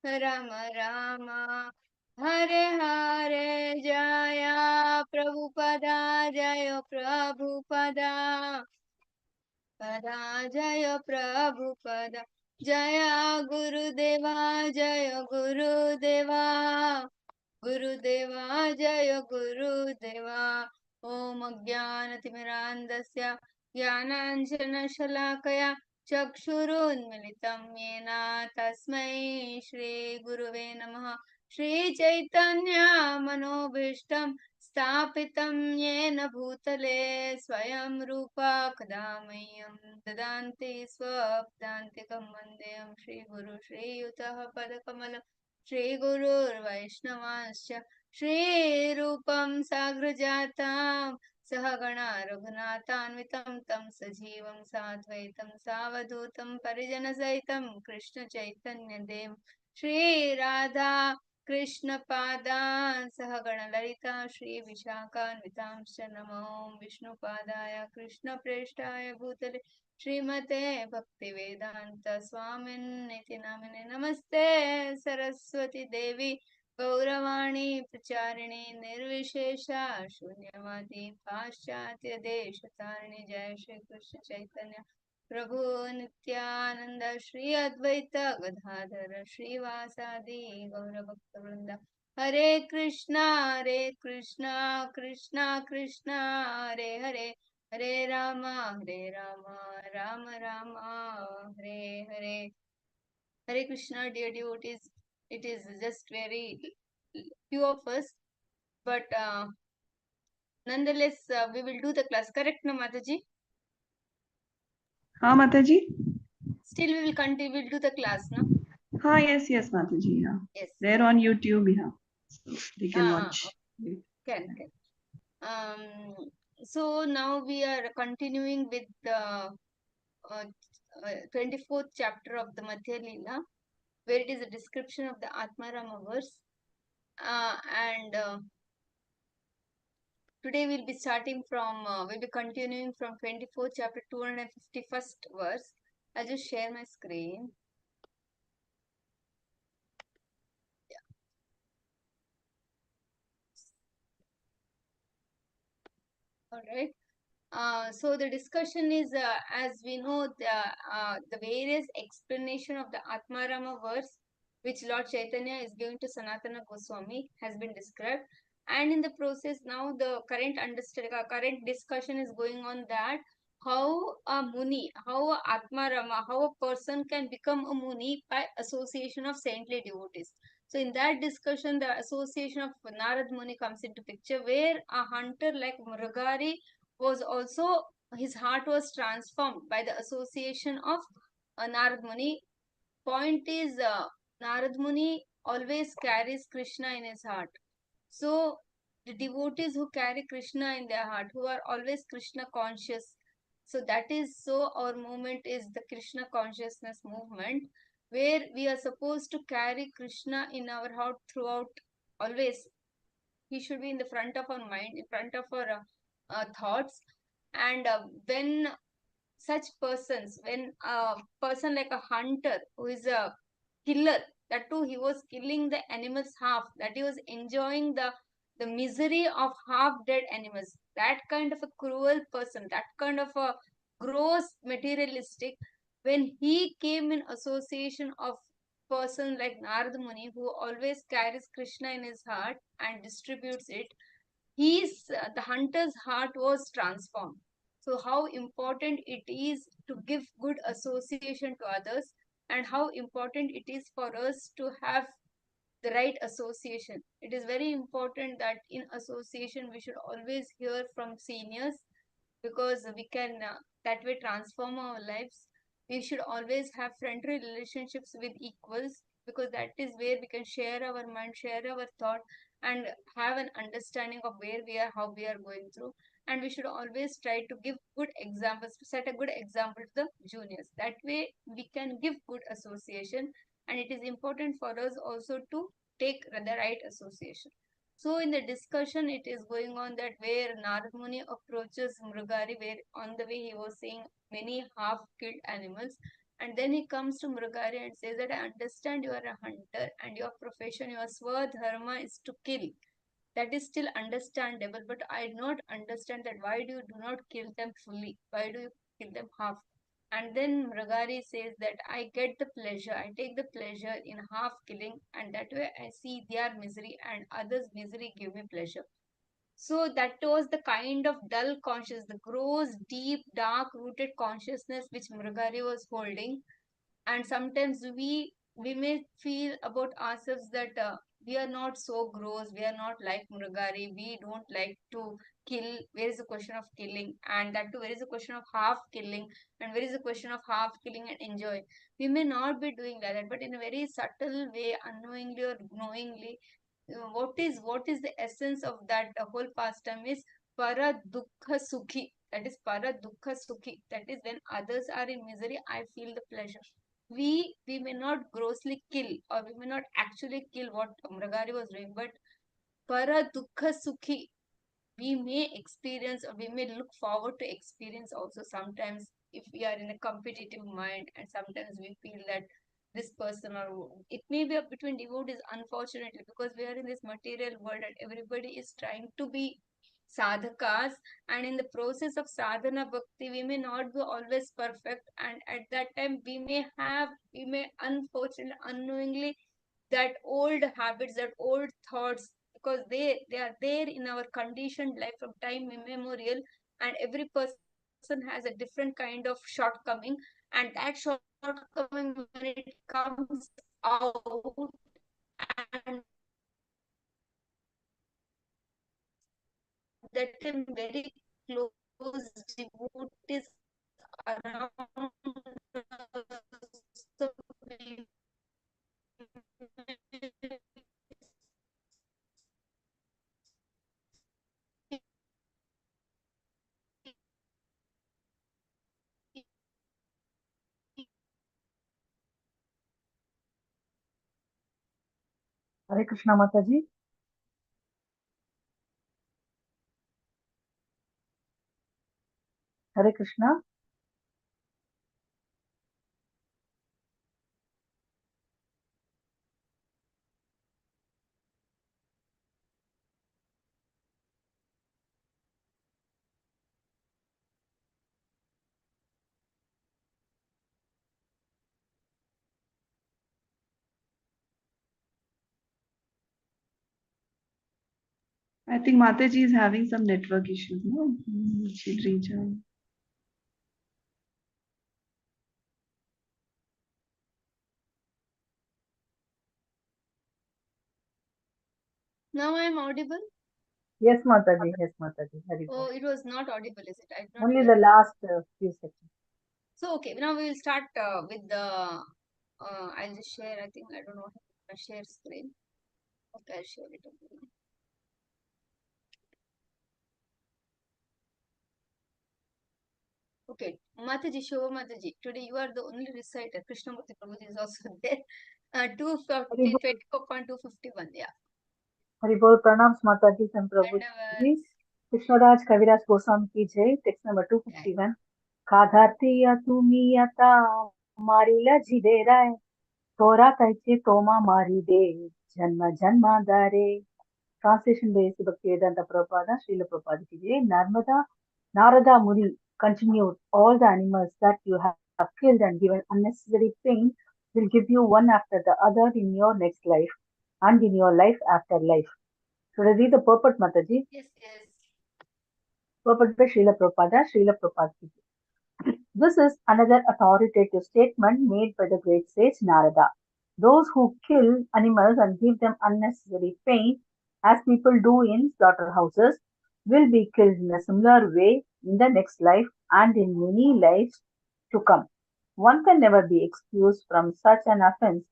Rama Rama Hare Hare Jaya Prabhupada Jaya Prabhupada Pada Jaya Prabhupada Jaya Gurudeva Jaya Gurudeva Gurudeva Jaya Gurudeva Om Jnanatimirandasya Jnananjana Shalakaya Chakshurunmilitam Yena Tasmai Shri Guruve Namaha Shri Chaitanya Manobhishtam Stapitam Yena Bhutale Swayam Rupa Kadamayyam Dadanti Swabdantikam Vandeyam Shri Guru Shri Yutaha Padakamalam Shri Gurur Vaishnavascha Shri Rupam Sagrajatam Sahagana Raghunatanvitam Tam Sajivam Satvaitam Savadutam Parijana Saitam Krishna Chaitanya Dev Shri Radha Krishna Padan Sahagana Lalita Shri Vishakhanvitamscha Namo Vishnu Padaya Krishna Preshtaya Bhutale Srimate Bhaktivedanta Swamin Niti Namine Namaste Saraswati Devi Gauravani Pracharine Nirvishesha Shunyavadi Paschatya Deshatarine Jai Shri Krishna Chaitanya Prabhu Nityananda Shri Advaita Gadadhara Shri Vasadi Gaura Bhakta Vrinda Hare Krishna Krishna Krishna Hare Hare Hare Rama, Rama Rama, Hare Hare. Hare Krishna, dear devotees. It is just very few of us, but nonetheless, we will do the class. Correct, no, Mataji? हाँ Mataji. Still, we will continue. We will do the class, no? हाँ, yes Mataji. Yeah. Yes. They're on YouTube. Yeah. So they can Ah, watch. can. So now we are continuing with the 24th chapter of the Madhya Lila, where it is a description of the Atmarama verse. And today we'll be starting from, we'll be continuing from 24th chapter 251st verse. I'll just share my screen. All right. So the discussion is, as we know, the various explanation of the Atmarama verse, which Lord Chaitanya is giving to Sanatana Goswami, has been described. And in the process now, the current discussion is going on that how a Muni, how a Atmarama, how a person can become a Muni by association of saintly devotees. So in that discussion, the association of Narad Muni comes into picture, where a hunter like Mrugari was also, his heart was transformed by the association of Narad Muni. Point is, Narad Muni always carries Krishna in his heart. So the devotees who carry Krishna in their heart, who are always Krishna conscious, so that is, so our movement is the Krishna consciousness movement, where we are supposed to carry Krishna in our heart throughout, always. He should be in the front of our mind, in front of our thoughts. And when such persons, when a person like a hunter who is a killer, that too he was killing the animals half, that he was enjoying the misery of half dead animals, that kind of a cruel person, that kind of a gross materialistic, when he came in association of person like Narad Muni, who always carries Krishna in his heart and distributes it, the hunter's heart was transformed. So how important it is to give good association to others, and how important it is for us to have the right association. It is very important that in association we should always hear from seniors, because we can that way transform our lives. We should always have friendly relationships with equals, because that is where we can share our mind, share our thought, and have an understanding of where we are, how we are going through. And we should always try to give good examples, to set a good example to the juniors. That way we can give good association, and it is important for us also to take the right association. So in the discussion, it is going on that where Narad Muni approaches Mrugari, where on the way he was seeing many half-killed animals. And then he comes to Mrugari and says that I understand you are a hunter and your profession, your swadharma is to kill. That is still understandable, but I do not understand that why do you do not kill them fully? Why do you kill them half? And then Mrugari says that I get the pleasure, I take the pleasure in half killing, and that way I see their misery and others' misery give me pleasure. So that was the kind of dull consciousness, the gross, deep, dark rooted consciousness which Mrugari was holding. And sometimes we may feel about ourselves that we are not so gross, we are not like Mrugari, we don't like to kill. Where is the question of killing? And that too, where is the question of half killing? And where is the question of half killing and enjoy? We may not be doing like that, but in a very subtle way, unknowingly or knowingly, what is the essence of that whole pastime is para dukkha sukhi. That is para dukkha sukhi. That is when others are in misery, I feel the pleasure. We may not grossly kill, or we may not actually kill what Mragari was doing, but para dukkha sukhi, we may experience, or we may look forward to experience also sometimes, if we are in a competitive mind, and sometimes we feel that this person, or it may be between devotees, unfortunately, because we are in this material world and everybody is trying to be sadhakas, and in the process of sadhana bhakti we may not be always perfect, and at that time we may unfortunately unknowingly that old habits, that old thoughts, because they are there in our conditioned life from time immemorial, and every person has a different kind of shortcoming, and that shortcoming when it comes out, and that time very close devotees around us, so we Hare Krishna Mataji. Hare Krishna. I think Mataji is having some network issues. No, she'll rejoin. now I am audible. Yes, Mataji. Yes, Mataji. Hare Oh, Bol. it was not audible, is it? I did not Only hear the it. last few seconds. So, okay, now we will start with the. I'll just share. I think I don't know how to share screen. Okay, I'll share it again. Okay, Mataji, Shobha Mataji. Today you are the only reciter. Krishnamurti Prabhuji is also there. Hare 250, Bol. 24.251. Yeah. Hare Bol. Pranams Mataji and Dandavad. Prabhuji. Krishnaraj Kaviraj Goswami ki jai. Text number Yeah. 251. Kadhartiya tumiyata marila jiderai. Tora kaiche toma mari de. Janma janma dare. Translation by Sri Bhaktivedanta Prabhupada, Srila Prabhupada ki jai. Narada Muni continued, all the animals that you have killed and given unnecessary pain will give you one after the other in your next life and in your life after life. Should I read the purport, Mataji? Yes, yes. Purport by Srila Prabhupada, Srila Prabhupada ki jai. This is another authoritative statement made by the great sage Narada. Those who kill animals and give them unnecessary pain, as people do in slaughterhouses, will be killed in a similar way in the next life and in many lives to come. One can never be excused from such an offense.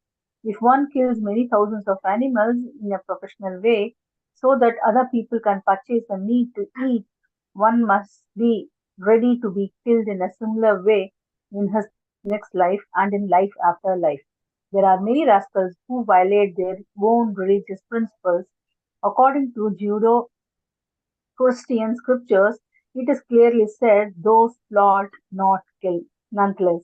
If one kills many thousands of animals in a professional way so that other people can purchase the meat to eat, one must be ready to be killed in a similar way in his next life and in life after life. There are many rascals who violate their own religious principles. According to Judo Christian scriptures, it is clearly said, those plot not kill, nonetheless.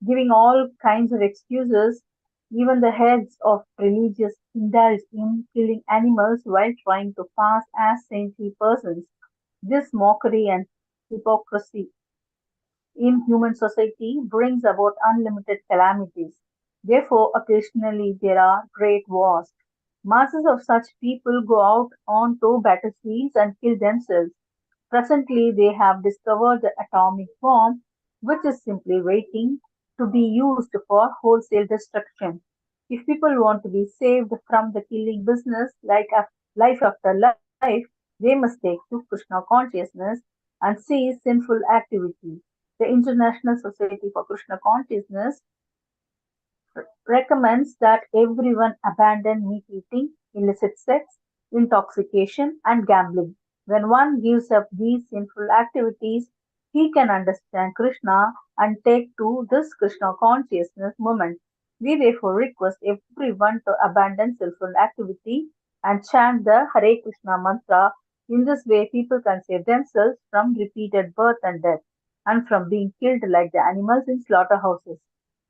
giving all kinds of excuses. Even the heads of religious indulge in killing animals while trying to pass as saintly persons. This mockery and hypocrisy in human society brings about unlimited calamities. Therefore, occasionally there are great wars. Masses of such people go out onto battlefields and kill themselves. Presently, they have discovered the atomic bomb, which is simply waiting to be used for wholesale destruction. If people want to be saved from the killing business, like life after life, they must take to Krishna consciousness and cease sinful activity. The International Society for Krishna Consciousness recommends that everyone abandon meat eating, illicit sex, intoxication, and gambling. When one gives up these sinful activities, he can understand Krishna and take to this Krishna consciousness movement. We therefore request everyone to abandon sinful activity and chant the Hare Krishna mantra. In this way, people can save themselves from repeated birth and death and from being killed like the animals in slaughterhouses.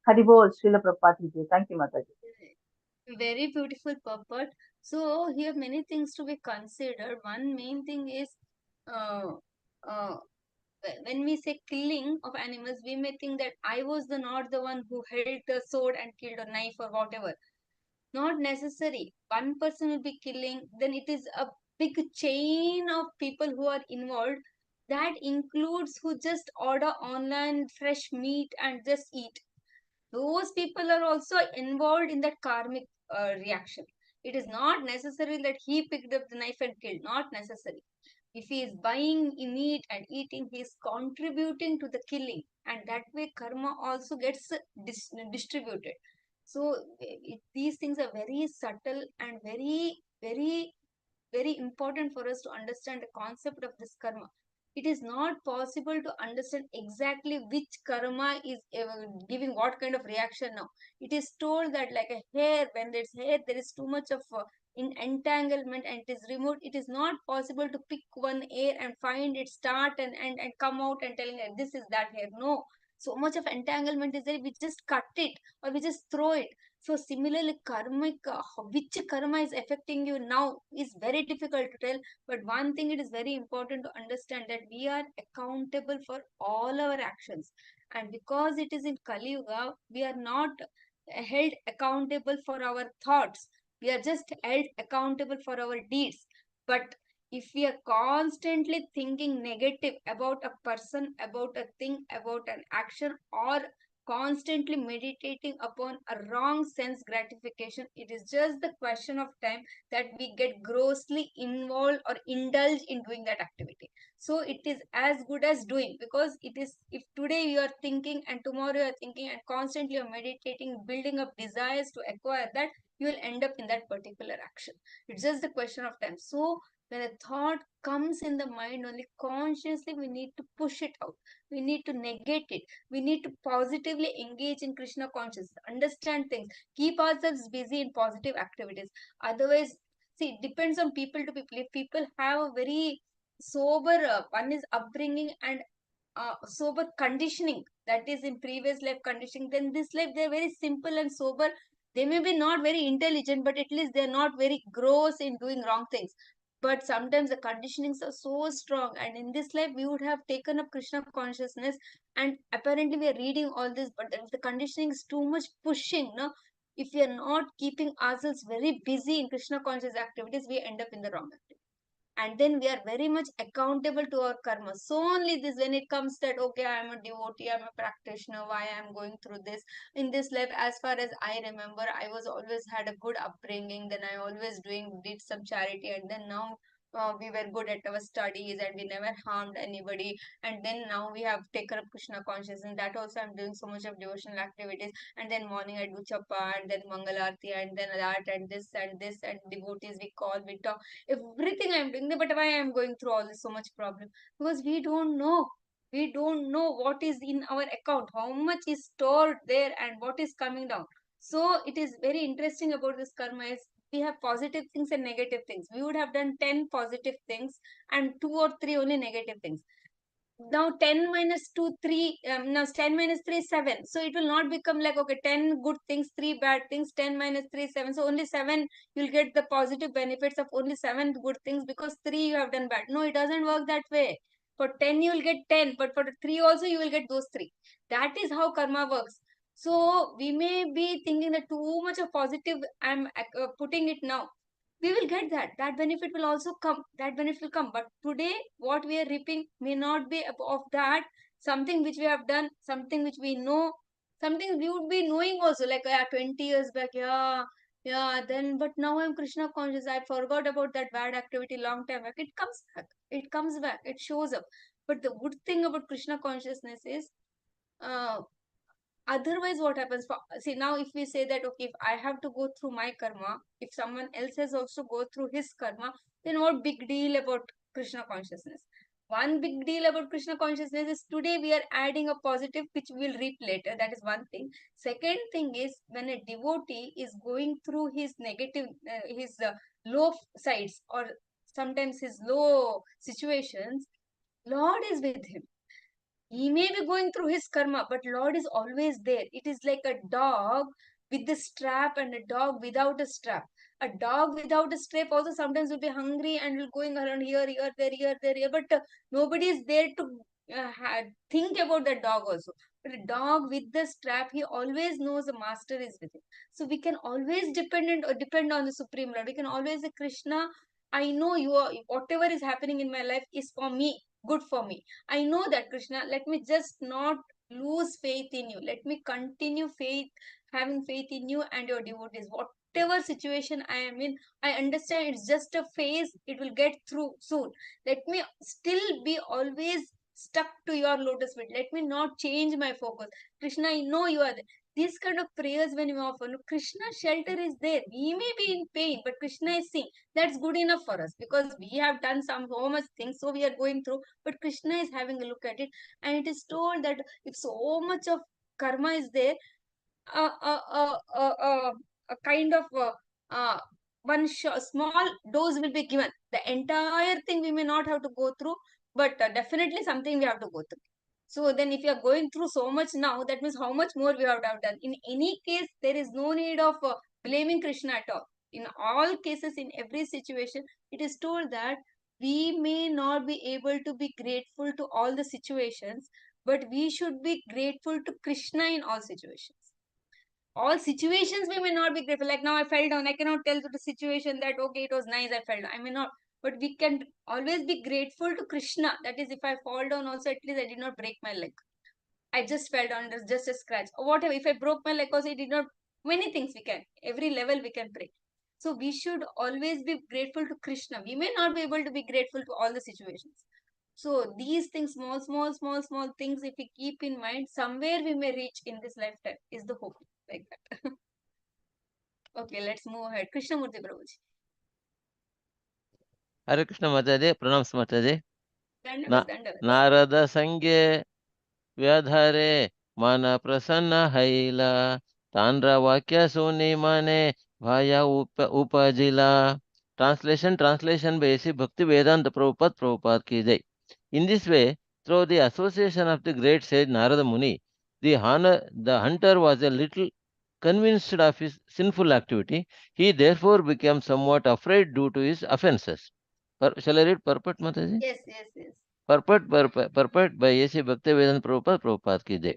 Haribol, Srila Prabhupada ki jai. Thank you, Mataji. Very beautiful purport. So here many things to be considered. One main thing is uh, uh, when we say killing of animals, we may think that I was the not the one who held the sword and killed a knife or whatever. Not necessary. One person will be killing, then it is a big chain of people who are involved. That includes who just order online fresh meat and just eat. Those people are also involved in that karmic reaction. It is not necessary that he picked up the knife and killed. Not necessary. If he is buying meat and eating, he is contributing to the killing, and that way karma also gets distributed. So these things are very subtle and very important for us to understand the concept of this karma. It is not possible to understand exactly which karma is giving what kind of reaction now. It is told that like a hair, when there's hair, there is too much of in entanglement and it is removed. It is not possible to pick one hair and find it start and come out and telling that this is that hair. No, so much of entanglement is there. We just cut it or we just throw it. So similarly, karmic, which karma is affecting you now is very difficult to tell. But one thing it is very important to understand that we are accountable for all our actions. And because it is in Kali Yuga, we are not held accountable for our thoughts. We are just held accountable for our deeds. But if we are constantly thinking negative about a person, about a thing, about an action, or constantly meditating upon a wrong sense gratification, it is just the question of time that we get grossly involved or indulge in doing that activity. So it is as good as doing, because it is, if today you are thinking and tomorrow you are thinking and constantly you are meditating, building up desires to acquire that, you will end up in that particular action. It's just the question of time. So when a thought comes in the mind, only consciously we need to push it out, we need to negate it, we need to positively engage in Krishna consciousness, understand things, keep ourselves busy in positive activities. Otherwise, see, it depends on people to people. If people have a very sober, one is upbringing and sober conditioning, that is in previous life conditioning, then this life they're very simple and sober. They may be not very intelligent, but at least they're not very gross in doing wrong things. But sometimes the conditionings are so strong, and in this life we would have taken up Krishna consciousness, and apparently we are reading all this, but if the conditioning is too much pushing, no, if we are not keeping ourselves very busy in Krishna conscious activities, we end up in the wrong activity. And then we are very much accountable to our karma. So only this, when it comes that okay, I am a devotee, I'm a practitioner, why I am going through this in this life. As far as I remember, I was always had a good upbringing, then I always did some charity, and then now we were good at our studies and we never harmed anybody, and then now we have taken up Krishna consciousness, and that also I'm doing so much of devotional activities, and then morning I do chapa and then mangalarti and then that and this and devotees we call, we talk, everything I'm doing, but why I'm going through all this so much problem? Because we don't know. We don't know what is in our account, how much is stored there, and what is coming down. So it is very interesting about this karma is we have positive things and negative things. We would have done 10 positive things and 2 or 3 only negative things. now 10 minus 2 3 now 10 minus 3 7, so it will not become like, okay, 10 good things, 3 bad things, 10 minus 3 7, so only 7 you'll get the positive benefits of only 7 good things because 3 you have done bad. No, it doesn't work that way. For 10 you will get 10, but for 3 also you will get those 3. That is how karma works. So we may be thinking that too much of positive I'm putting it now, we will get that benefit will also come, that benefit will come, but today what we are reaping may not be of that, something which we have done, something which we know, something we would be knowing also, like, yeah, 20 years back, yeah, then, but now I'm Krishna conscious, I forgot about that bad activity long time back. It comes back, it shows up. But the good thing about Krishna consciousness is, uh, otherwise what happens, for, see, now if we say that, okay, if I have to go through my karma, if someone else has also go through his karma, then what big deal about Krishna consciousness? One big deal about Krishna consciousness is today we are adding a positive which we will reap later. That is one thing. Second thing is, when a devotee is going through his negative, his low sides, or sometimes his low situations, Lord is with him. He may be going through his karma, but Lord is always there. It is like a dog with the strap and a dog without a strap. A dog without a strap also sometimes will be hungry and will going around here, but nobody is there to think about the dog also. But a dog with the strap, he always knows the master is with him. So we can always depend on the Supreme Lord. We can always say, Krishna, I know you are, whatever is happening in my life is for me, good for me. I know that, Krishna. Let me just not lose faith in you. Let me continue having faith in you and your devotees. Whatever situation I am in, I understand it's just a phase. It will get through soon. Let me still be always stuck to your lotus feet. Let me not change my focus. Krishna, I know you are there. These kind of prayers when we offer, Krishna's shelter is there. We may be in pain, but Krishna is seeing. That's good enough for us because we have done so much things, so we are going through, but Krishna is having a look at it, and it is told that if so much of karma is there, a a a a, a, a kind of uh, small dose will be given. The entire thing we may not have to go through, but definitely something we have to go through. So then, if you are going through so much now, that means how much more we have to have done. In any case, there is no need of blaming Krishna at all. In all cases, in every situation, it is told that we may not be able to be grateful to all the situations, but we should be grateful to Krishna in all situations. All situations we may not be grateful. Like now I fell down, I cannot tell to the situation that, okay, it was nice, I fell down, I may not, but we can always be grateful to Krishna. That is, if I fall down also, at least I did not break my leg. I just fell down, there's just a scratch or whatever. If I broke my leg also, it did not, many things we can, every level we can pray. So we should always be grateful to Krishna. We may not be able to be grateful to all the situations. So these things, small things, if we keep in mind, somewhere we may reach in this lifetime is the hope, like that. Okay, let's move ahead. Krishnamurti Prabhuji. Hare Krishna Mataji, pranams Mataji. Dandavat. Narada Sangye Vyadhare Mana Prasanna Haila Tandra Vakya Suni Mane Bhaya Upajila. Translation by A.C. Bhakti Vedanta Prabhupada ki jai. In this way, through the association of the great sage Narada Muni, the hunter was a little convinced of his sinful activity. He therefore became somewhat afraid due to his offences. Shall I read purport, Mataji? Yes. Purport by A.C. Bhaktivedanta Prabhupada ki jai.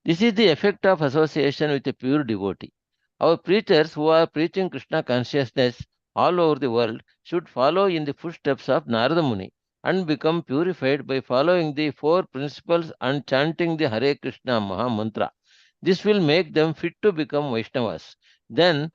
This is the effect of association with a pure devotee. Our preachers who are preaching Krishna consciousness all over the world should follow in the footsteps of Narada Muni and become purified by following the four principles and chanting the Hare Krishna Maha Mantra. This will make them fit to become Vaishnavas. Then,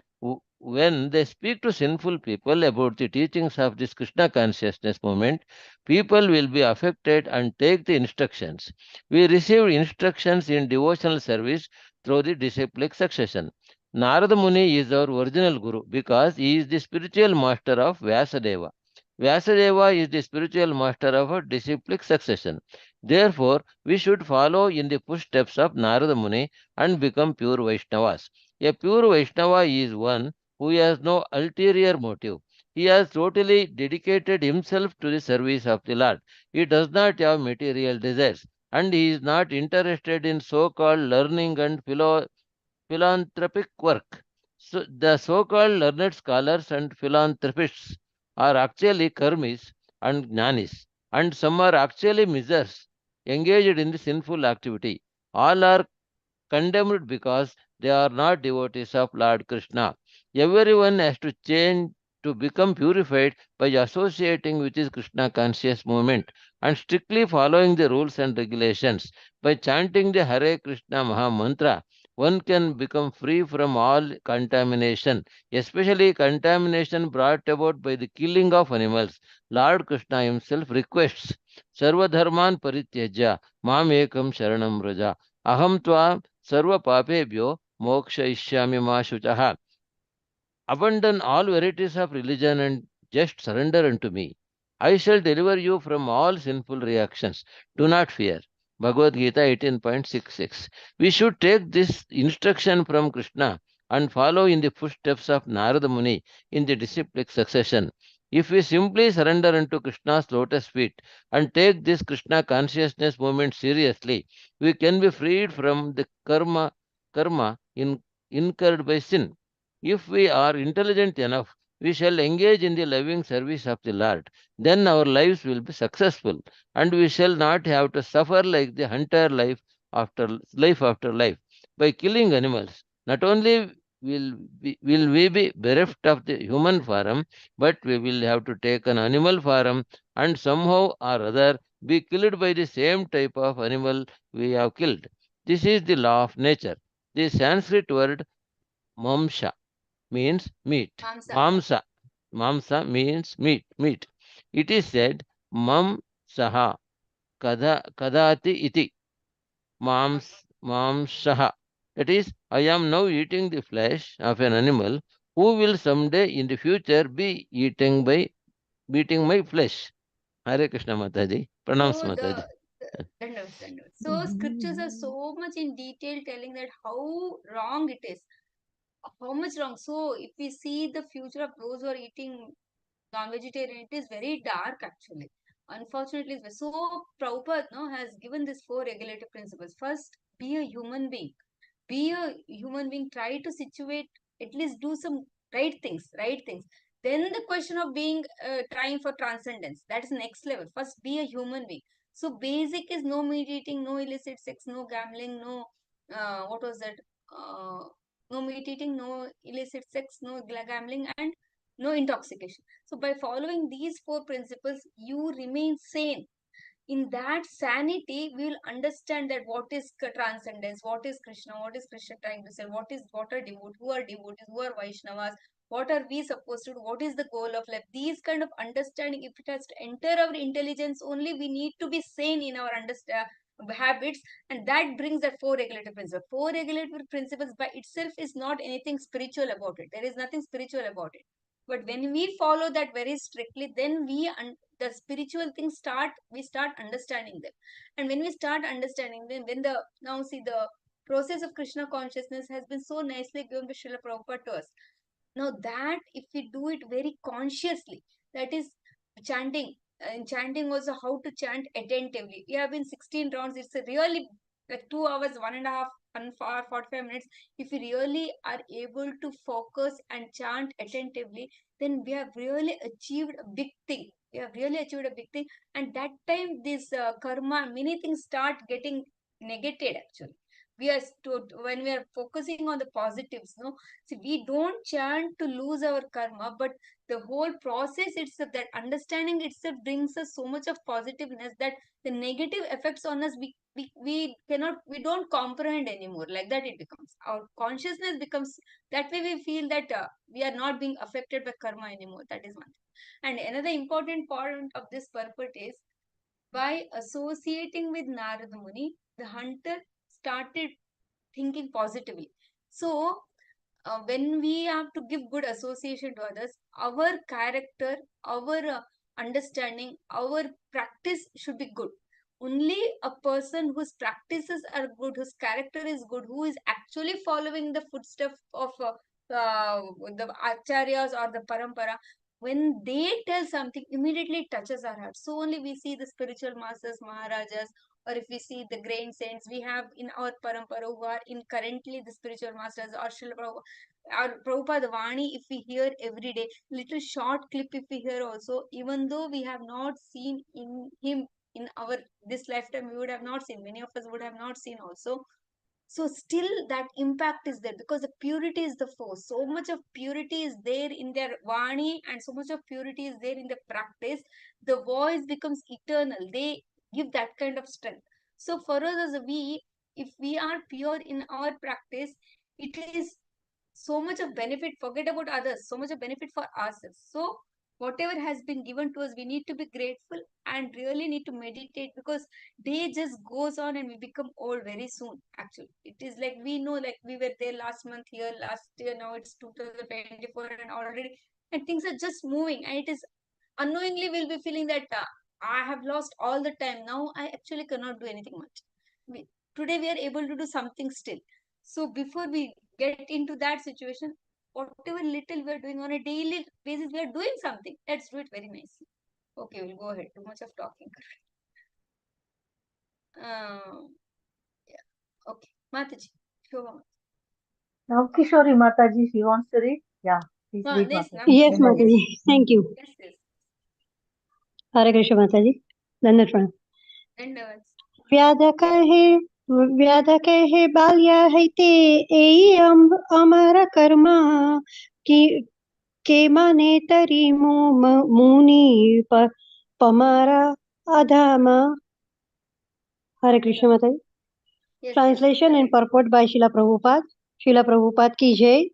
when they speak to sinful people about the teachings of this Krishna consciousness movement, people will be affected and take the instructions. We received instructions in devotional service through the disciplic succession. Narada Muni is our original guru because he is the spiritual master of Vyasadeva. Vyasadeva is the spiritual master of a disciplic succession. Therefore, we should follow in the footsteps of Narada Muni and become pure Vaishnavas. A pure Vaishnava is one who has no ulterior motive. He has totally dedicated himself to the service of the Lord. He does not have material desires, and he is not interested in so-called learning and philanthropic work. So the so-called learned scholars and philanthropists are actually karmis and jnanis, and some are actually misers engaged in the sinful activity. All are condemned because they are not devotees of Lord Krishna. Everyone has to change to become purified by associating with his Krishna conscious movement and strictly following the rules and regulations. By chanting the Hare Krishna Maha Mantra, one can become free from all contamination, especially contamination brought about by the killing of animals. Lord Krishna himself requests Sarvadharman Parityajya Mam Ekam Sharanam Raja Aham Tva Sarva Papebhyo Mokshayishyami Ma Shuchaha. Abandon all varieties of religion and just surrender unto me. I shall deliver you from all sinful reactions. Do not fear. Bhagavad Gita 18.66. We should take this instruction from Krishna and follow in the footsteps of Narada Muni in the disciplic succession. If we simply surrender unto Krishna's lotus feet and take this Krishna consciousness movement seriously, we can be freed from the karma incurred by sin. If we are intelligent enough, we shall engage in the loving service of the Lord. Then our lives will be successful, and we shall not have to suffer like the hunter life after life. By killing animals, not only will we be bereft of the human form, but we will have to take an animal form and somehow or other be killed by the same type of animal we have killed. This is the law of nature. The Sanskrit word mamsha means meat. Mamsa. Mamsa. Mamsa means meat. It is said mam saha kadati iti mamsaha. That is, I am now eating the flesh of an animal who will someday in the future be eating my flesh. Hare Krishna Mataji. Pranams So Mataji. Dandavats. So scriptures are so much in detail telling that how wrong it is. How much wrong. So if we see the future of those who are eating non-vegetarian, it is very dark actually. Unfortunately, so Prabhupada no, has given these four regulative principles. First, be a human being. Be a human being. Try to situate, at least do some right things. Then the question of being trying for transcendence. That is next level. First, be a human being. So basic is no meat eating, no illicit sex, no gambling, no what was that? No meat eating, no illicit sex, no gambling, and no intoxication. So by following these four principles, you remain sane. In that sanity, we will understand that what is transcendence, what is Krishna, what is Krishna trying to say, what are devotees, who are Vaishnavas, what are we supposed to do, what is the goal of life. These kind of understanding, if it has to enter our intelligence only, we need to be sane in our habits, and that brings that four regulative principles. Four regulative principles by itself is not anything spiritual about it. There is nothing spiritual about it. But when we follow that very strictly, then the spiritual things we start understanding them. And when we start understanding them, when the now see the process of Krishna consciousness has been so nicely given by Srila Prabhupada to us. Now that if we do it very consciously, that is chanting. In chanting also how to chant attentively. We have been 16 rounds. It's a really like 2 hours, 1.5 hour, 45 minutes. If we really are able to focus and chant attentively, then we have really achieved a big thing. We have really achieved a big thing. And that time this karma, many things start getting negated actually. When we are focusing on the positives, no, see, we don't chant to lose our karma, but the whole process itself, that understanding itself brings us so much of positiveness that the negative effects on us, we don't comprehend anymore. Like that it becomes. Our consciousness becomes, that way we feel that we are not being affected by karma anymore. That is one thing. And another important point of this purport is, by associating with Narada Muni, the hunter started thinking positively. So, when we have to give good association to others, our character, our understanding, our practice should be good. Only a person whose practices are good, whose character is good, who is actually following the footsteps of the acharyas or the parampara, when they tell something, immediately it touches our heart. So only we see the spiritual masters, Maharajas, or if we see the great saints we have in our parampara who are in currently the spiritual masters, or Srila Prabhupada, or Prabhupada Vani, if we hear every day, little short clip if we hear also, even though we have not seen in him in our this lifetime, we would have not seen, many of us would have not seen also. So still that impact is there, because the purity is the force. So much of purity is there in their vani, and so much of purity is there in the practice. The voice becomes eternal. They give that kind of strength. So for us as we, if we are pure in our practice, it is so much of benefit. Forget about others, so much of benefit for ourselves. So whatever has been given to us, we need to be grateful and really need to meditate, because day just goes on and we become old very soon. Actually, it is like, we know, like we were there last month, here last year, now it's 2024, and already, and things are just moving, and it is unknowingly we'll be feeling that I have lost all the time, now I actually cannot do anything much. Today we are able to do something still. So before we get into that situation, whatever little we are doing on a daily basis, we are doing something, let's do it very nicely. Okay, we'll go ahead, too much of talking. Yeah. Okay, Mataji, Shobha. Now, Kishori Mataji, she wants to read. Yeah, please read, Yes, Mataji. Yes, Then I will. Mataji. Thank you. Yes, yes. Hare Krishna Mataji. Dandasana. And व्याध कहे बाल्या है ते एई अमर कर्मा की के माने तरी मुनि पमारा अधमा. Hare Krishna Mataji. yes, Translation and yes. purport by Srila Prabhupada. Srila Prabhupada ki jai.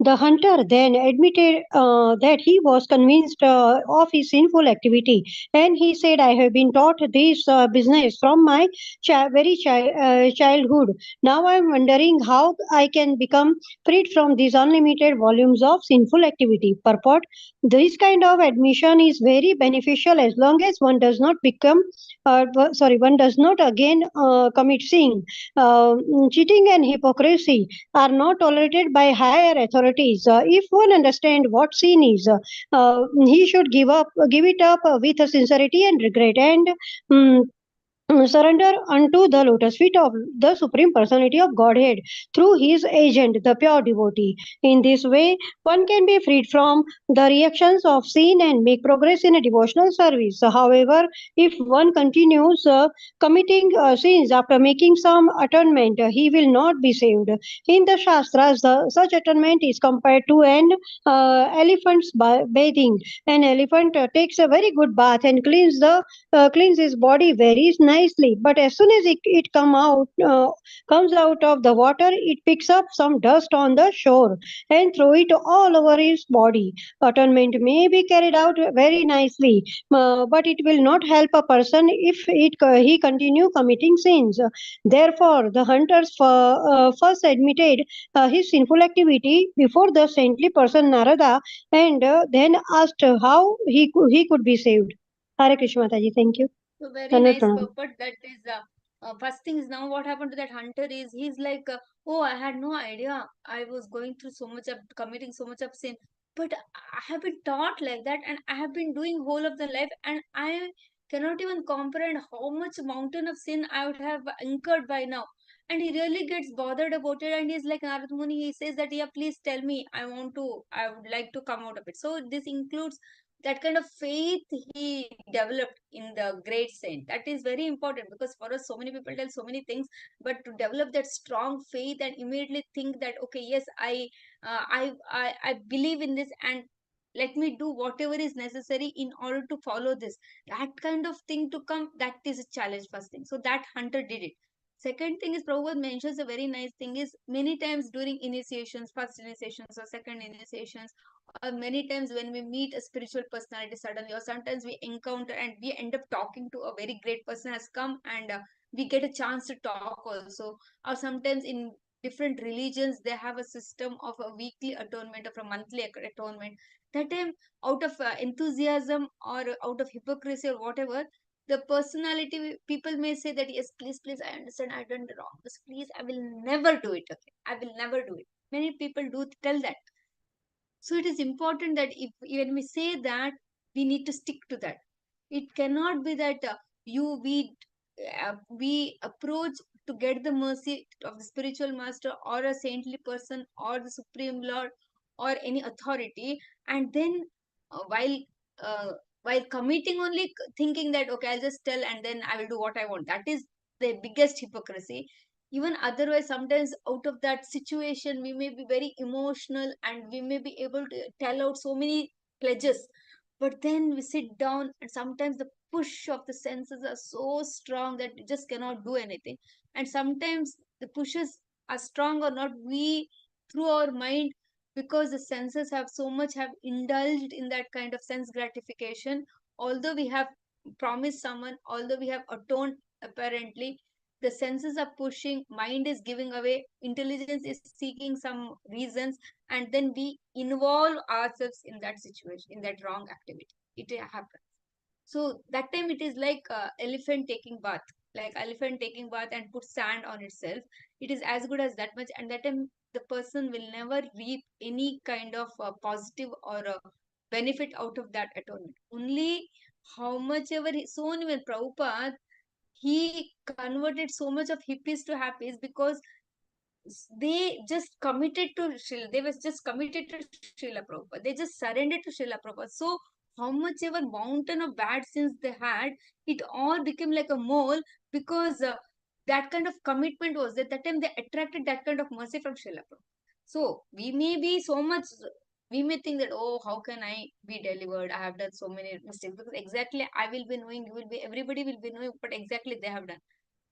The hunter then admitted that he was convinced of his sinful activity, and he said, I have been taught this business from my childhood. Now I am wondering how I can become freed from these unlimited volumes of sinful activity. Purport. This kind of admission is very beneficial as long as one does not one does not again commit sin. Cheating and hypocrisy are not tolerated by higher authorities. If one understands what sin is, he should give it up with sincerity and regret, and mm, surrender unto the lotus feet of the Supreme Personality of Godhead through his agent, the pure devotee. In this way, one can be freed from the reactions of sin and make progress in a devotional service. However, if one continues committing sins after making some atonement, he will not be saved. In the Shastras, such atonement is compared to an elephant's bathing. An elephant takes a very good bath and cleans his body very nicely. But as soon as it comes out of the water, it picks up some dust on the shore and throw it all over his body. Atonement may be carried out very nicely, but it will not help a person if he continue committing sins. Therefore, the hunters first admitted his sinful activity before the saintly person Narada, and then asked how he could be saved. Hare Krishna Mataji, thank you. So very Dandavat nice Pranam. purport. That is first thing is, now what happened to that hunter is, he's like, oh, I had no idea. I was going through so much of committing so much of sin, but I have been taught like that, and I have been doing whole of the life, and I cannot even comprehend how much mountain of sin I would have incurred by now. And he really gets bothered about it, and he's like Narad Muni. He says that, yeah, please tell me. I would like to come out of it. So this includes that kind of faith he developed in the great saint. That is very important, because for us, so many people tell so many things, but to develop that strong faith and immediately think that, okay, yes, I believe in this, and let me do whatever is necessary in order to follow this, that kind of thing to come, that is a challenge. First thing, so that hunter did it. Second thing is, Prabhupada mentions a very nice thing is, many times during initiations, first initiations or second initiations, or many times when we meet a spiritual personality suddenly, or sometimes we encounter and we end up talking to a very great person has come, and we get a chance to talk also. Or sometimes in different religions, they have a system of a weekly atonement or a monthly atonement. That time, out of enthusiasm or out of hypocrisy or whatever, the personality people may say that, yes, please, please, I understand, I done wrong, please, I will never do it, okay, I will never do it. Many people do tell that. So it is important that if when we say that, we need to stick to that. It cannot be that you we approach to get the mercy of the spiritual master or a saintly person or the supreme lord or any authority, and then uh, while uh, while committing only thinking that okay, I'll just tell and then I will do what I want. That is the biggest hypocrisy. Even otherwise, sometimes out of that situation we may be very emotional and we may be able to tell out so many pledges, but then we sit down and sometimes the push of the senses are so strong that we just cannot do anything. And sometimes the pushes are strong or not, we through our mind, because the senses have so much have indulged in that kind of sense gratification, although we have promised someone, although we have atoned apparently, the senses are pushing, mind is giving away, intelligence is seeking some reasons, and then we involve ourselves in that situation, in that wrong activity. It happens. So that time it is like elephant taking bath, like elephant taking bath and put sand on itself. It is as good as that much, and that time the person will never reap any kind of positive or benefit out of that atonement. Only how much ever so even Prabhupada, he converted so much of hippies to happies because they just committed to Srila. They was just committed to Srila Prabhupada. They just surrendered to Srila Prabhupada. So how much ever mountain of bad sins they had, it all became like a mole because that kind of commitment was that. That time they attracted that kind of mercy from Srila Prabhupada. So we may be so much. We may think that, oh, how can I be delivered? I have done so many mistakes, because exactly I will be knowing, you will be, everybody will be knowing, but exactly they have done.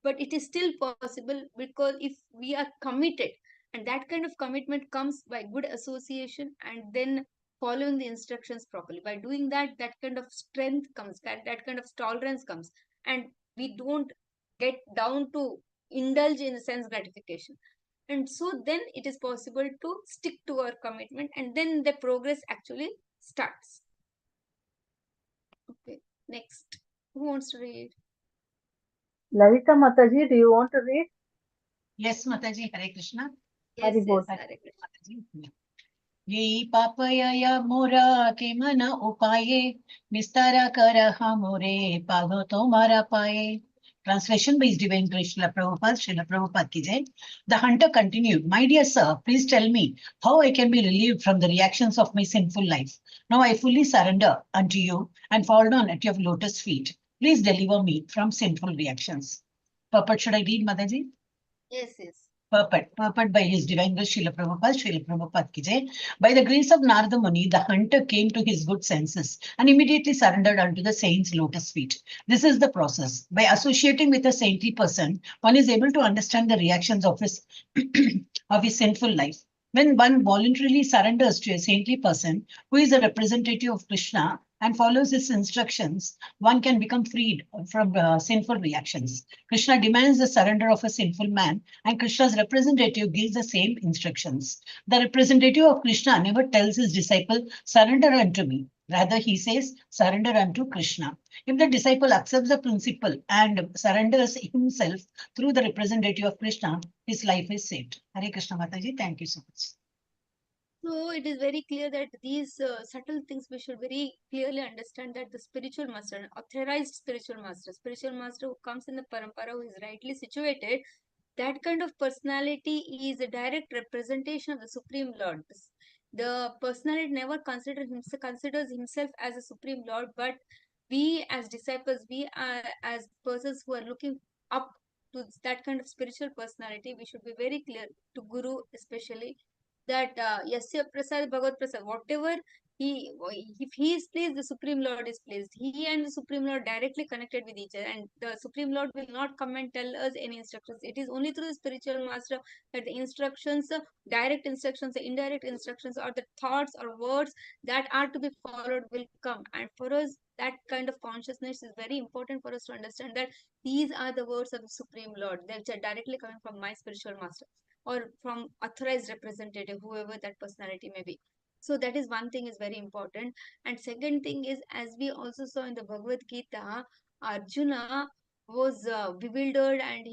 But it is still possible because if we are committed, and that kind of commitment comes by good association and then following the instructions properly. By doing that, that kind of strength comes, that kind of tolerance comes, and we don't get down to indulge in sense gratification. And so then it is possible to stick to our commitment, and then the progress actually starts. Okay, next, who wants to read? Lalita Mataji, do you want to read? Yes, Mataji, Hare Krishna. Yes, Hari bol. yes, Hare Krishna. Mataji. Ye papaya mora ke mana upaye nistara kara hamore pado tomara paye. Translation by His Divine Grace Srila Prabhupada, Srila Prabhupada ki jai. The hunter continued, my dear sir, please tell me how I can be relieved from the reactions of my sinful life. Now I fully surrender unto you and fall down at your lotus feet. Please deliver me from sinful reactions. Purport, should I read, Mataji? Yes, yes. Purport by His Divine Grace Srila Prabhupada ki jai. By the grace of Narada Muni, the hunter came to his good senses and immediately surrendered unto the saint's lotus feet. This is the process. By associating with a saintly person, one is able to understand the reactions of his of his sinful life. When one voluntarily surrenders to a saintly person who is a representative of Krishna and follows his instructions, one can become freed from sinful reactions. Krishna demands the surrender of a sinful man, and Krishna's representative gives the same instructions. The representative of Krishna never tells his disciple, surrender unto me. Rather, he says, surrender unto Krishna. If the disciple accepts the principle and surrenders himself through the representative of Krishna, his life is saved. Hare Krishna Mataji, thank you so much. So it is very clear that these subtle things we should very clearly understand, that the spiritual master, authorized spiritual master who comes in the parampara, who is rightly situated, that kind of personality is a direct representation of the Supreme Lord. The personality never considers himself as a Supreme Lord, but we as disciples, we are as persons who are looking up to that kind of spiritual personality, we should be very clear to Guru especially, that Yasya Prasad Bhagavad Prasad, whatever he, if he is pleased, the Supreme Lord is pleased. He and the Supreme Lord directly connected with each other, and the Supreme Lord will not come and tell us any instructions. It is only through the spiritual master that the instructions, direct instructions, the indirect instructions, or the thoughts or words that are to be followed will come. And for us, that kind of consciousness is very important for us to understand that these are the words of the Supreme Lord, which are directly coming from my spiritual master or from authorized representative, whoever that personality may be. So that is one thing is very important. And second thing is, as we also saw in the Bhagavad Gita, Arjuna was bewildered, and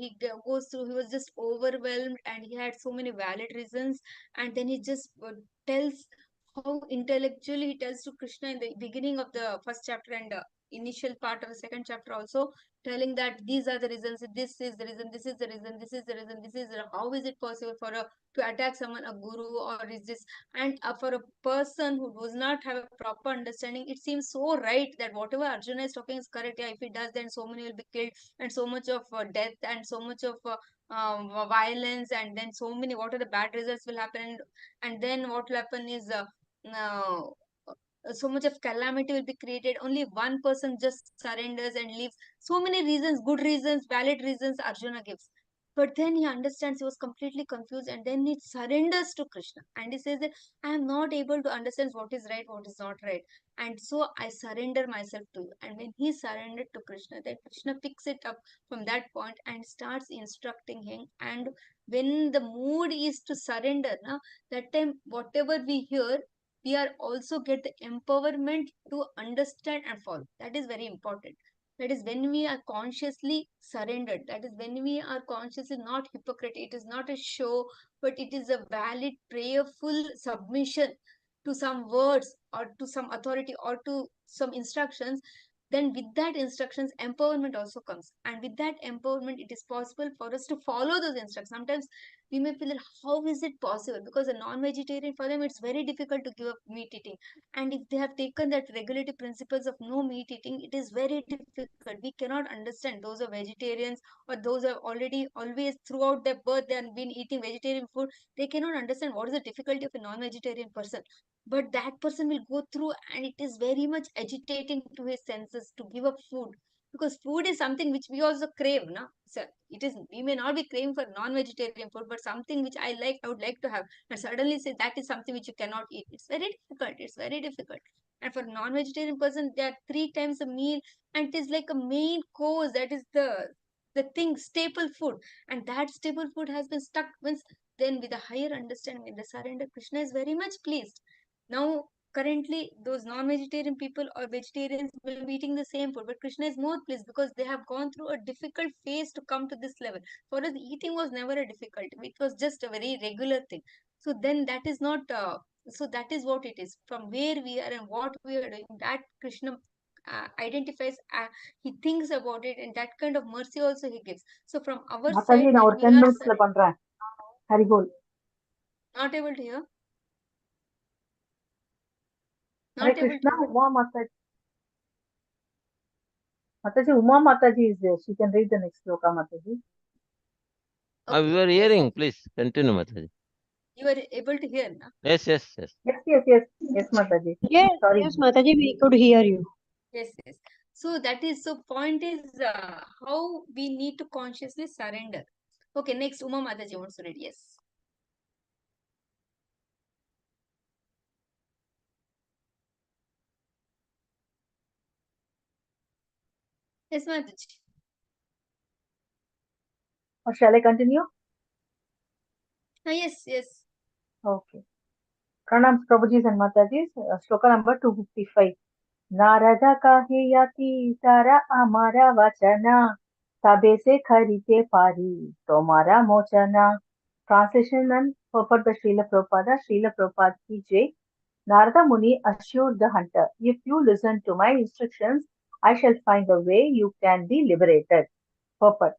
goes through, he was just overwhelmed, and he had so many valid reasons, and then he just tells how intellectually he tells to Krishna in the beginning of the first chapter and initial part of the second chapter also, telling that these are the reasons, this is the reason, this is the reason, this is the reason, this is the, how is it possible for a to attack someone, a guru, or is this, and for a person who does not have a proper understanding, it seems so right that whatever Arjuna is talking is correct. Yeah, if he does, then so many will be killed, and so much of death, and so much of violence, and then so many, what are the bad results will happen, and then what will happen is now so much of calamity will be created. Only one person just surrenders and leaves. So many reasons, good reasons, valid reasons Arjuna gives. But then he understands, he was completely confused, and then he surrenders to Krishna. And he says that I am not able to understand what is right, what is not right. And so I surrender myself to you. And when he surrendered to Krishna, then Krishna picks it up from that point and starts instructing him. And when the mood is to surrender, na, that time whatever we hear, we are also get the empowerment to understand and follow. That is very important. That is when we are consciously surrendered. That is when we are consciously not hypocrite. It is not a show, but it is a valid, prayerful submission to some words or to some authority or to some instructions. Then with that instructions, empowerment also comes. And with that empowerment, it is possible for us to follow those instructions. Sometimes we may feel that how is it possible, because a non-vegetarian, for them it's very difficult to give up meat eating, and if they have taken that regulative principles of no meat eating, it is very difficult. We cannot understand those are vegetarians, or those are already always throughout their birth they have been eating vegetarian food. They cannot understand what is the difficulty of a non-vegetarian person, but that person will go through, and it is very much agitating to his senses to give up food, because food is something which we also crave, no? So it is, we may not be craving for non-vegetarian food, but something which I like, I would like to have, and suddenly say that is something which you cannot eat. It's very difficult. It's very difficult. And for non-vegetarian person, there are 3 times a meal, and it is like a main course. That is the thing, staple food, and that staple food has been stuck. Means then with a higher understanding in the surrender, Krishna is very much pleased. Now currently those non-vegetarian people or vegetarians will be eating the same food, but Krishna is more pleased because they have gone through a difficult phase to come to this level. For us, eating was never a difficult, it was just a very regular thing. So then that is not so that is what it is, from where we are and what we are doing, that Krishna identifies, he thinks about it, and that kind of mercy also he gives. So from our Mataji, side, நான் when ஒரு we 10 are minutes பண்றேன். Haribol. not able to hear, Hare not able to Krishna, hear. Uma Mataji. Mataji, Uma Mataji is there. She can read the next sloka, Mataji. We Okay, were yes, hearing, yes. please continue, Mataji. You are able to hear now? Yes, yes, yes. Yes, Mataji. Yes, Sorry. yes, Mataji, we could hear you. Yes, yes. So that is, so point is how we need to consciously surrender. Okay, next Uma Mataji wants to read. Yes. Yes, Mataji. Or shall I continue? Yes, yes. Okay. Pranams Prabhujis and Matajis. Sloka number 255. Narada kahe yati tara amara vachana. Tabe se kharite pari tomara mochana. Translation and purport by Srila Prabhupada. Srila Prabhupada ki jai. Narada Muni assured the hunter, if you listen to my instructions, I shall find a way you can be liberated. Purport.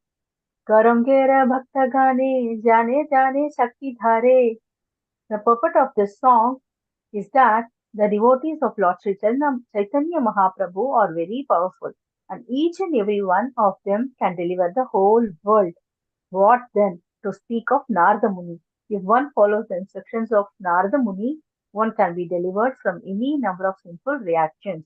Garangera bhakta gane, jane jane shakti dhare. The purport of this song is that the devotees of Lord Chaitanya Mahaprabhu are very powerful, and each and every one of them can deliver the whole world. What then to speak of Narada Muni? If one follows the instructions of Narada Muni, one can be delivered from any number of sinful reactions.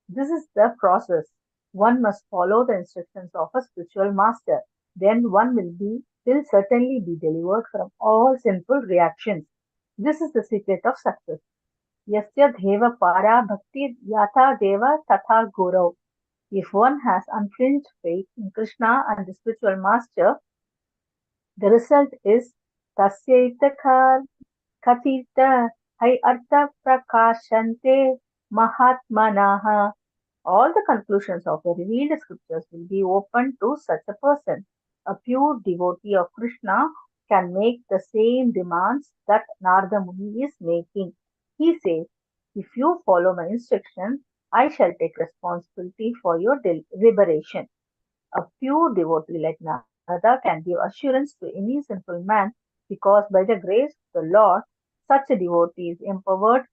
This is the process. One must follow the instructions of a spiritual master. Then one will certainly be delivered from all sinful reactions. This is the secret of success. Yasya deva para bhakti yatha deva tatha guru. If one has unflinched faith in Krishna and the spiritual master, the result is tasyaita kathita hai artha prakashante mahatmanaha. All the conclusions of the revealed scriptures will be open to such a person. A pure devotee of Krishna can make the same demands that Narada Muni is making. He says, if you follow my instructions, I shall take responsibility for your liberation. A pure devotee like Narada can give assurance to any sinful man because by the grace of the Lord, such a devotee is empowered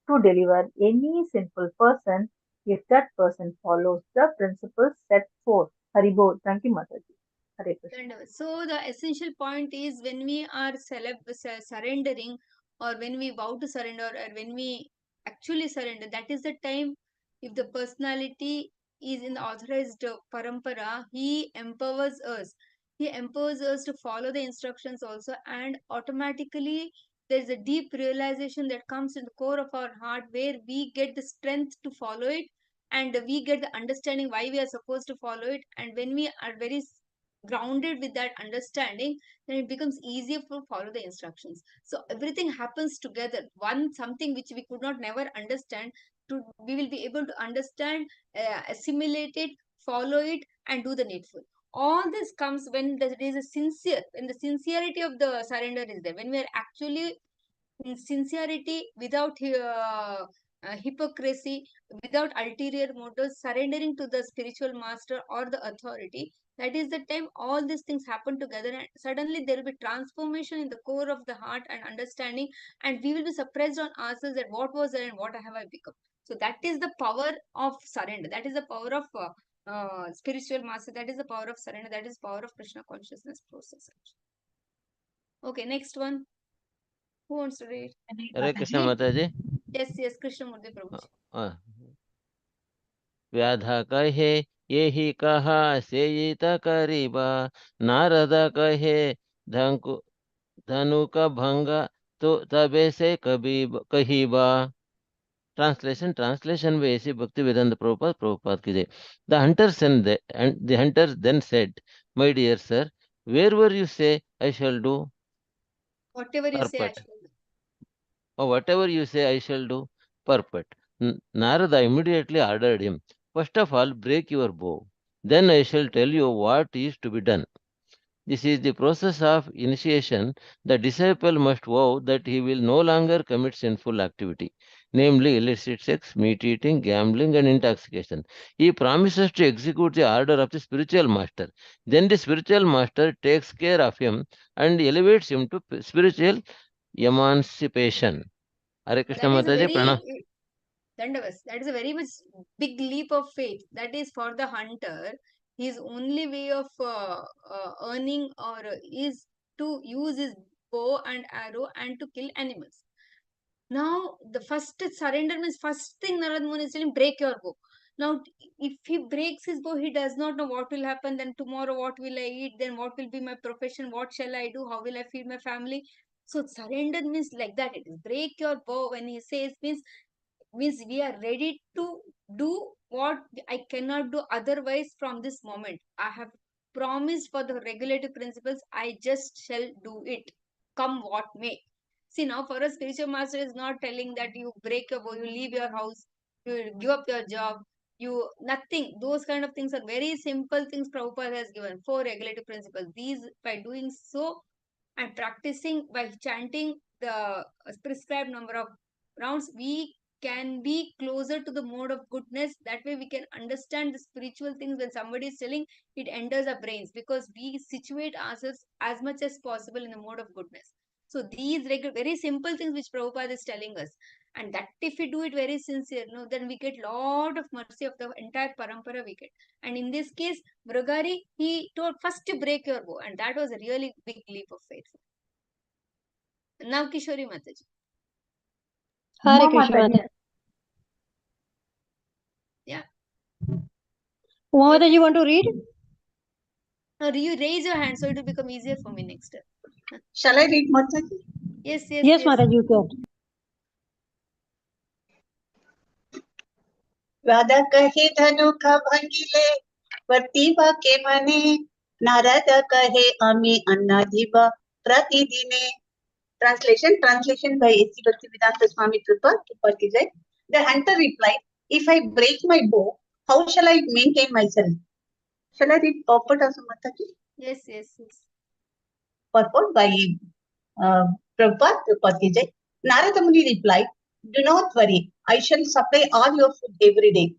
to deliver any sinful person if that person follows the principles set forth. Haribol. Thank you, Mataji. Hare Krishna. So the essential point is when we are surrendering, or when we vow to surrender, or when we actually surrender, that is the time. If the personality is in the authorized parampara, he empowers us. He empowers us to follow the instructions also, and automatically there is a deep realization that comes in the core of our heart, where we get the strength to follow it, and we get the understanding why we are supposed to follow it. And when we are very grounded with that understanding, then it becomes easier to follow the instructions. So everything happens together. One something which we could not never understand, to we will be able to understand, assimilate it, follow it, and do the needful. All this comes when there is a when the sincerity of the surrender is there, when we are actually in sincerity, without hypocrisy, without ulterior motives, surrendering to the spiritual master or the authority. That is the time all these things happen together, and suddenly there will be transformation in the core of the heart and understanding, and we will be surprised on ourselves that what was there and what have I become. So that is the power of surrender. That is the power of spiritual master. That is the power of surrender. That is power of Krishna consciousness process. Okay, next one. Who wants to read? Hare Krishna Mataji. Yes, Krishnamurti Prabhuji. Uh, व्याधा कहे यही कहा सेयित करीबा नारद कहे धनु धनु का भंगा तो तबे से कभी कहीबा. Translation by A.C. Bhaktivedanta Prabhupada ki jai. The hunters then said, my dear sir, wherever you say I shall do, Whatever you say, I purport. shall do. Or whatever you say I shall do, purport. Narada immediately ordered him, first of all, break your bow. Then I shall tell you what is to be done. This is the process of initiation. The disciple must vow that he will no longer commit sinful activity, namely illicit sex, meat eating, gambling, and intoxication. He promises to execute the order of the spiritual master. Then the spiritual master takes care of him and elevates him to spiritual emancipation. Hare Krishna That is a Mataji, very Pranam. Dandavas. That is a very much big leap of faith. That is for the hunter. His only way of earning or is to use his bow and arrow and to kill animals. Now, the first surrender means first thing Narad Muni is telling, break your bow. Now, if he breaks his bow, he does not know what will happen. Then tomorrow, what will I eat? Then what will be my profession? What shall I do? How will I feed my family? So surrender means like that. It is break your bow. When he says means we are ready to do what I cannot do otherwise from this moment. I have promised for the regulative principles. I just shall do it, come what may. See, now for a spiritual master is not telling that you break your bow, you leave your house, you give up your job, you nothing. Those kind of things are very simple things Prabhupada has given. 4 regulative principles. These, by doing so and practicing by chanting the prescribed number of rounds, we can be closer to the mode of goodness. That way we can understand the spiritual things. When somebody is telling, it enters our brains, because we situate ourselves as much as possible in the mode of goodness. So these very simple things which Prabhupada is telling us, and that if we do it very sincere, no, then we get lot of mercy of the entire parampara we get. And in this case, Bragari, he told first to break your bow, and that was a really big leap of faith. Now Kishori Mataji. Hare Uma Krishna Mataji. Mataji. Yeah. Uma Yes. Mataji, you want to read? Now you raise your hand so it will become easier for me next time. Shall I read Mataji? Yes. Yes, Mataji, you can. Radha कहे धनु का भंगिले वर्तीवा के मने नारद कहे अमी अन्नाधिवा प्रतिदिने. Translation by A.C. Bhaktivedanta Swami Prabhupada ki jai. The hunter replied, if I break my bow, how shall I maintain myself? Shall I read purport also, Mataji? Yes. Purport by Prabhupada ki jai. Narada Muni replied, Do not worry, I shall supply all your food every day.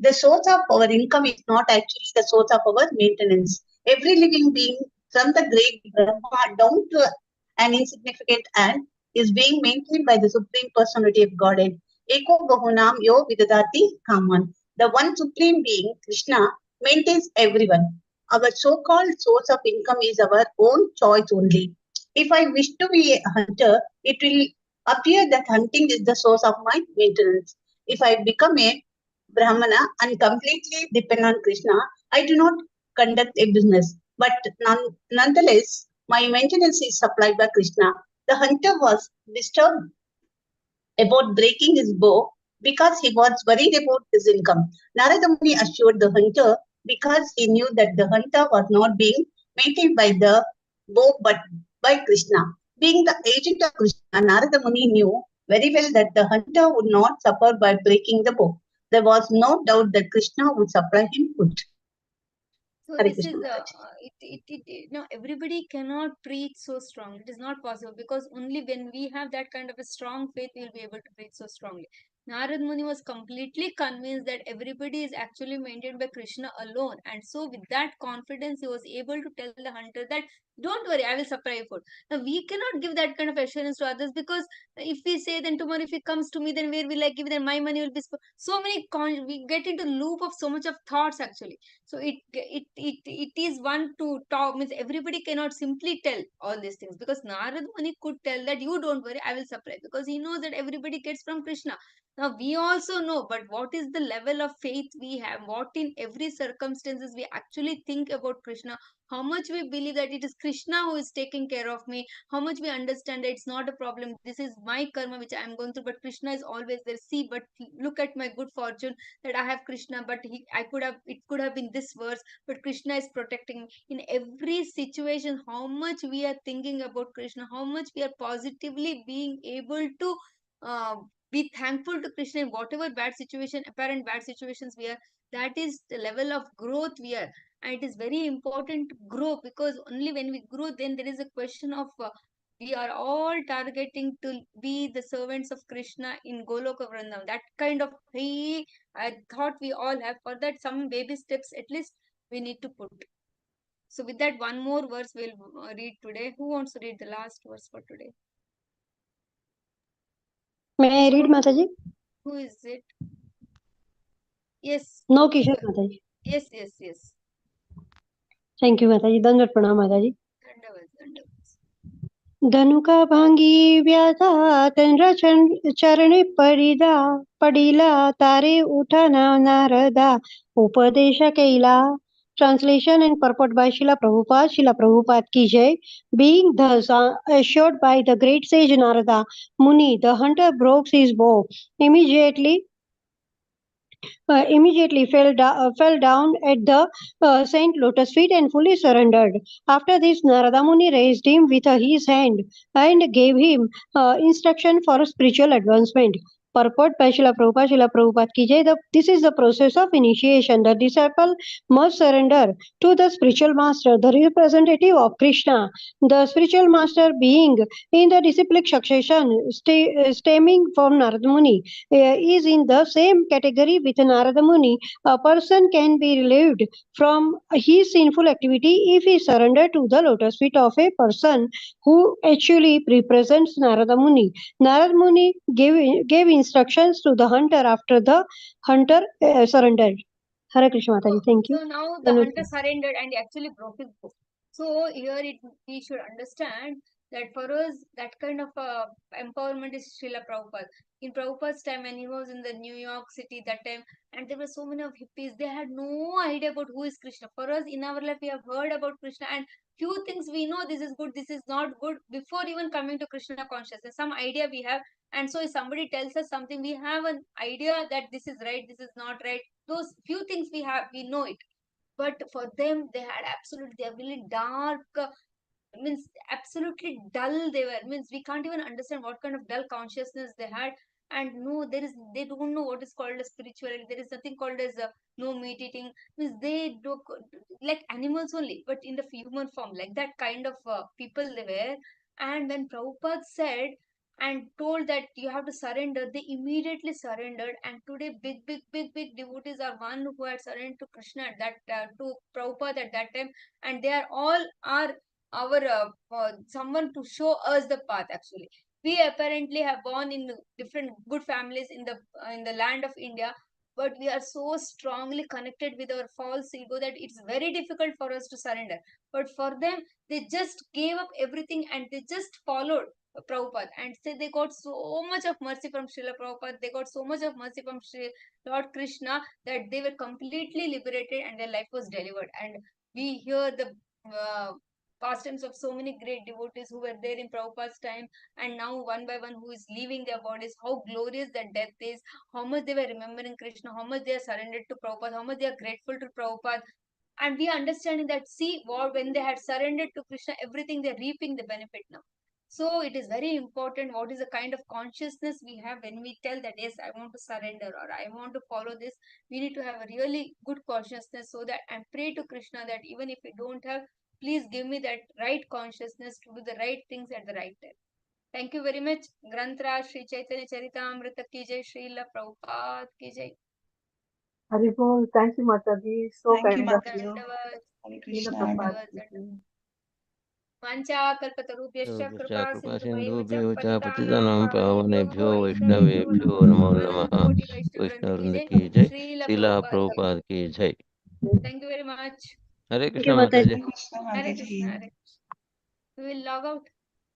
The source of our income is not actually the source of our maintenance. Every living being, from the great Brahma down to an insignificant ant, is being maintained by the Supreme Personality of Godhead. Eko Bahunam Yo Vidadati Kaman. The one Supreme Being, Krishna, maintains everyone. Our so called source of income is our own choice only. If I wish to be a hunter, it will appear that hunting is the source of my maintenance. If I become a Brahmana and completely depend on Krishna, I do not conduct a business. But nonetheless, my maintenance is supplied by Krishna. The hunter was disturbed about breaking his bow because he was worried about his income. Narada Muni assured the hunter because he knew that the hunter was not being maintained by the bow but by Krishna. Being the agent of Krishna, Narada Muni knew very well that the hunter would not suffer by breaking the bow. There was no doubt that Krishna would supply him food. So Hare this Krishna is Mataji. no, everybody cannot preach so strong. It is not possible because only when we have that kind of a strong faith, we will be able to preach so strongly. Narad Muni was completely convinced that everybody is actually maintained by Krishna alone, and so with that confidence, he was able to tell the hunter that, "Don't worry, I will supply you food." Now we cannot give that kind of assurance to others because if we say, then tomorrow if he comes to me, then where will I give? Then my money will be so many. We get into loop of so much of thoughts actually. So it is one to talk, means everybody cannot simply tell all these things, because Narad Muni could tell that you don't worry, I will supply, because he knows that everybody gets from Krishna. Now we also know, but what is the level of faith we have? What in every circumstances we actually think about Krishna? How much we believe that it is Krishna who is taking care of me? How much we understand that it's not a problem? This is my karma which I am going through, but Krishna is always there. See, but look at my good fortune that I have Krishna, but it could have been this verse, but Krishna is protecting me. In every situation, how much we are thinking about Krishna, how much we are positively being able to uh, be thankful to Krishna in whatever apparent bad situations we are. That is the level of growth we are. And it is very important to grow, because only when we grow, then there is a question of we are all targeting to be the servants of Krishna in Goloka Vrindavan. That kind of high I thought we all have. For that, some baby steps at least we need to put. So, with that, one more verse we'll read today. Who wants to read the last verse for today? May I read, Mataji? Who is it? Yes. No, Kishore Mataji. Yes, yes, yes. Thank you, Mataji. Dandat pranam, Mataji. Dandavats, dandavats. Dhanuka भांगी व्याधा त्यांच्या चरणी पडिला तारे उठना नारदा उपदेश केला. Translation and purport by Srila Prabhupada. Srila Prabhupada ki jai. Being thus assured by the great sage Narada Muni, the hunter broke his bow. Immediately fell down at the Saint Lotus feet and fully surrendered. After this, Narada Muni raised him with his hand and gave him instruction for spiritual advancement. Purport by Srila Prabhupada ki jai. This is the process of initiation. The disciple must surrender to the spiritual master, the representative of Krishna. The spiritual master being in the disciplic succession stemming from Narada Muni is in the same category with Narada Muni. A person can be relieved from his sinful activity if he surrender to the lotus feet of a person who actually represents Narada Muni. Narada Muni gave instructions to the hunter after the hunter surrendered. Hare Krishna Mataji, thank you. So now the hunter surrendered and he actually broke his bow. So here we should understand that for us, that kind of empowerment is Srila Prabhupada. In Prabhupada's time, when he was in the New York City that time, and there were so many of hippies, they had no idea about who is Krishna. For us, in our life, we have heard about Krishna, and few things we know, this is good, this is not good, before even coming to Krishna consciousness. Some idea we have, and so if somebody tells us something, we have an idea that this is right, this is not right. Those few things we know it. But for them, they had absolutely, they are really dark, means absolutely dull they were, means we can't even understand what kind of dull consciousness they had. And no, they don't know what is called as spirituality. There is nothing called as no meat eating, means they do like animals only, but in the human form, like that kind of people they were. And when Prabhupada said and told that you have to surrender, they immediately surrendered. And today, big devotees are one who had surrendered to Krishna at that to Prabhupada at that time, and they are all are our someone to show us the path. Actually, we apparently have born in different good families in the land of India, but we are so strongly connected with our false ego that it's very difficult for us to surrender. But for them, they just gave up everything and they just followed Prabhupada, and say they got so much of mercy from Srila Prabhupada, they got so much of mercy from Sri Lord Krishna that they were completely liberated and their life was delivered. And we hear the pastimes of so many great devotees who were there in Prabhupada's time, and now one by one who is leaving their bodies, how glorious that death is, how much they were remembering Krishna, how much they are surrendered to Prabhupada, how much they are grateful to Prabhupada. And we understanding that, see, what when they had surrendered to Krishna, everything they're reaping the benefit now. So it is very important what is the kind of consciousness we have when we tell that, yes, I want to surrender or I want to follow this. We need to have a really good consciousness, so that and pray to Krishna that even if we don't have, please give me that right consciousness to do the right things at the right time. Thank you very much. Granthra Sri Chaitanya Charitamrita ki jai, Srila Prabhupada ki jai. Haribol, thank you, Mataji. So Thank you, kind of Mataji. you. Hare Srila Krishna. Prabhupada Dandavad, ki jai. Vancha kalpatarubhyascha kripa sindhubhaiva cha कृपासिन्धुभ्यो च पतितानां पतितानां पावनेभ्यो पावनेभ्यो वैष्णवेभ्यो वैष्णवेभ्यो नमो नमो नमः नमः कोटि वैष्णव वृंद की वैष्णववृंद जय. की जय Srila Srila Prabhupada ki Prabhupada की जय jai. Thank you very much. Hare Thank Krishna you, माता Mataji. Ji Hare Krishna, Hare Mataji. Krishna, Hare Krishna. We will log out.